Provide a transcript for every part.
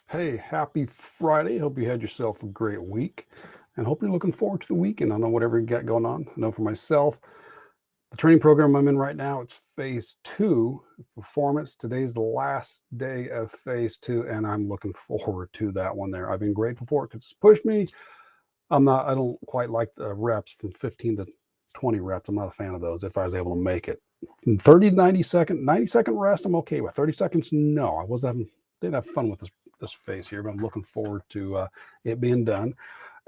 Hey, happy Friday. Hope you had yourself a great week and hope you're looking forward to the weekend. I know whatever you got going on. I know for myself, the training program I'm in right now, it's phase 2 of performance. Today's the last day of phase 2, and I'm looking forward to that one there. I've been grateful for it because it's pushed me. I don't quite like the reps from 15 to 20 reps. I'm not a fan of those if I was able to make it. 30 to 90-second rest, I'm okay with. 30 seconds, no. Didn't have fun with this phase here, but I'm looking forward to it being done.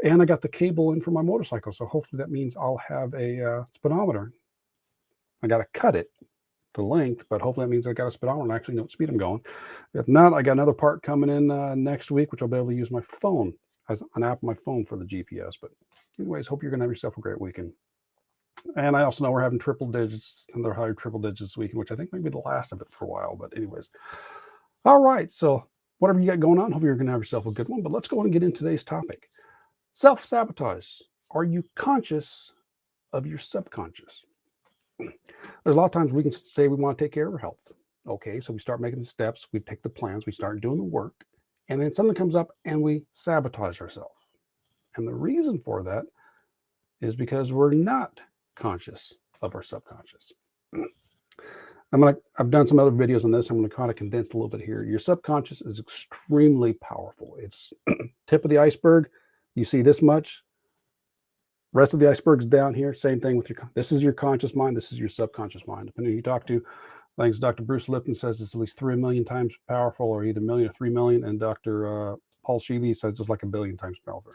And I got the cable in for my motorcycle, so hopefully that means I'll have a speedometer. I got to cut it to length, but hopefully that means I got a speedometer and actually know what speed I'm going. If not, I got another part coming in next week, which I'll be able to use my phone as an app on my phone for the GPS. But anyways, hope you're going to have yourself a great weekend. And I also know we're having triple digits, and they're higher triple digits this weekend, which I think may be the last of it for a while. But anyways, all right. So whatever you got going on, hope you're going to have yourself a good one. But let's go and get into today's topic. Self-sabotage. Are you conscious of your subconscious? There's a lot of times we can say we want to take care of our health. Okay, so we start making the steps, we take the plans, we start doing the work, and then something comes up and we sabotage ourselves. And the reason for that is because we're not conscious of our subconscious. I've done some other videos on this. I'm going to kind of condense a little bit here. Your subconscious is extremely powerful. It's tip of the iceberg. You see this much. Rest of the iceberg's down here. Same thing with this is your conscious mind. This is your subconscious mind. Depending who you talk to, I think it's Dr. Bruce Lipton says it's at least 3 million times powerful, or either 1 million or 3 million. And Dr. Paul Sheely says it's like 1 billion times powerful.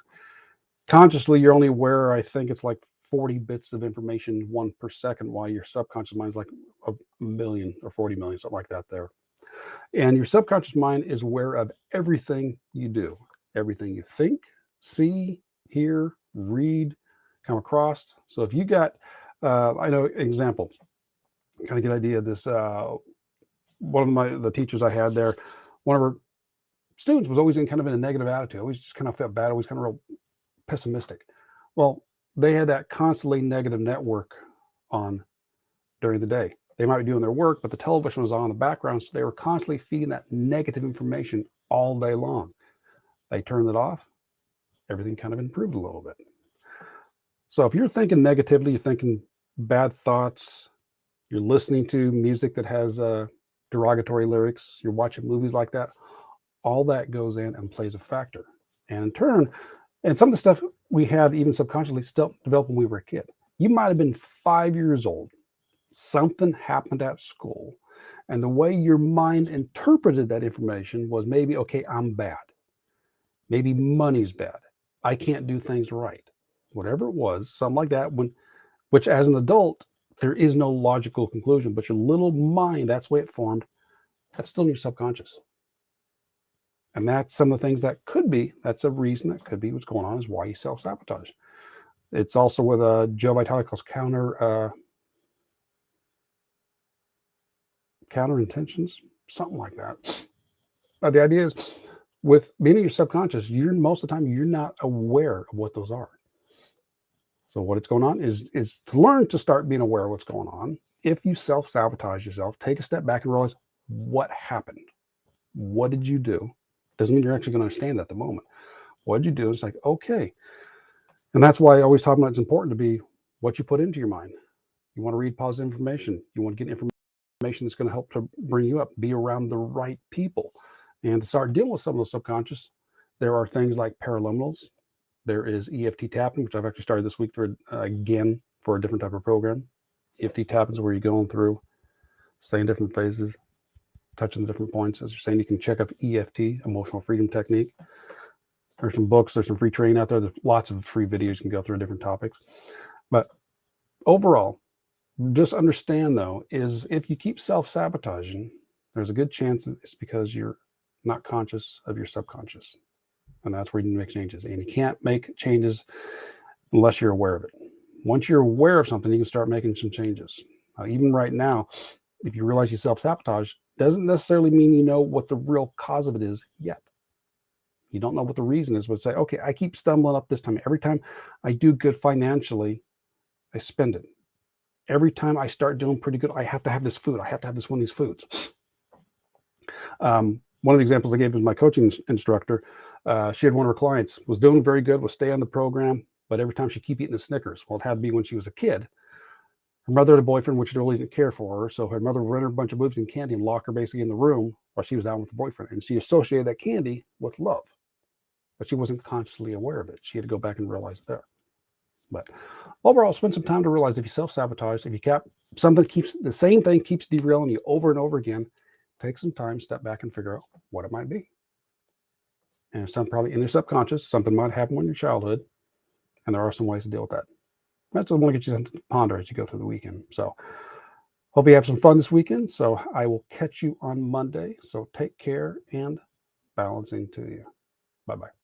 Consciously, you're only aware, I think it's like 40 bits of information, 1 per second, while your subconscious mind is like 1 million or 40 million, something like that there. And your subconscious mind is aware of everything you do, everything you think, see, hear, read, come across. So if you got, I know example, kind of get an idea of this. One of the teachers I had there, one of her students was always in kind of in a negative attitude, always just kind of felt bad, always kind of real pessimistic. Well, they had that constantly negative network on during the day. They might be doing their work, but the television was on in the background, so they were constantly feeding that negative information all day long. They turned it off, everything kind of improved a little bit. So if you're thinking negatively, you're thinking bad thoughts, you're listening to music that has derogatory lyrics, you're watching movies like that, all that goes in and plays a factor. And in turn, and some of the stuff we have even subconsciously still developed when we were a kid. You might have been 5 years old. Something happened at school. And the way your mind interpreted that information was maybe, okay, I'm bad. Maybe money's bad. I can't do things right. Whatever it was, something like that, which as an adult, there is no logical conclusion, but your little mind, that's the way it formed, that's still in your subconscious. And that's some of the things that's a reason that could be what's going on, is why you self-sabotage. It's also with Joe Vitale calls counter intentions, something like that. But the idea is, with being in your subconscious, most of the time you're not aware of what those are. So what it's going on is to learn to start being aware of what's going on. If you self-sabotage yourself, take a step back and realize what happened. What did you do? Doesn't mean you're actually going to understand at the moment. What did you do? It's like, okay. And that's why I always talk about it's important to be what you put into your mind. You want to read positive information. You want to get information that's going to help to bring you up. Be around the right people. And to start dealing with some of the subconscious, there are things like paraliminals. There is EFT tapping, which I've actually started this week again for a different type of program. EFT tapping is where you're going through, saying different phases, touching the different points. As you're saying, you can check up EFT, Emotional Freedom Technique. There's some books, there's some free training out there. There's lots of free videos you can go through different topics. But overall, just understand though, is if you keep self-sabotaging, there's a good chance it's because you're not conscious of your subconscious. And that's where you need to make changes. And you can't make changes unless you're aware of it. Once you're aware of something, you can start making some changes. Even right now, if you realize you self-sabotage, doesn't necessarily mean you know what the real cause of it is yet. You don't know what the reason is, but say, okay, I keep stumbling up this time. Every time I do good financially, I spend it. Every time I start doing pretty good, I have to have this food. I have to have this one of these foods. One of the examples I gave was my coaching instructor. She had one of her clients, was doing very good, was staying on the program, but every time she keep eating the Snickers. Well, it had to be when she was a kid. Her mother had a boyfriend, which really didn't care for her. So her mother would rent her a bunch of boobs and candy and lock her basically in the room while she was out with the boyfriend. And she associated that candy with love, but she wasn't consciously aware of it. She had to go back and realize that. But overall, spend some time to realize if you self-sabotage, if you the same thing keeps derailing you over and over again, take some time, step back and figure out what it might be. And some probably in your subconscious, something might happen in your childhood. And there are some ways to deal with that. That's what I want to get you something to ponder as you go through the weekend. So hope you have some fun this weekend. So I will catch you on Monday. So take care and balancing to you. Bye-bye.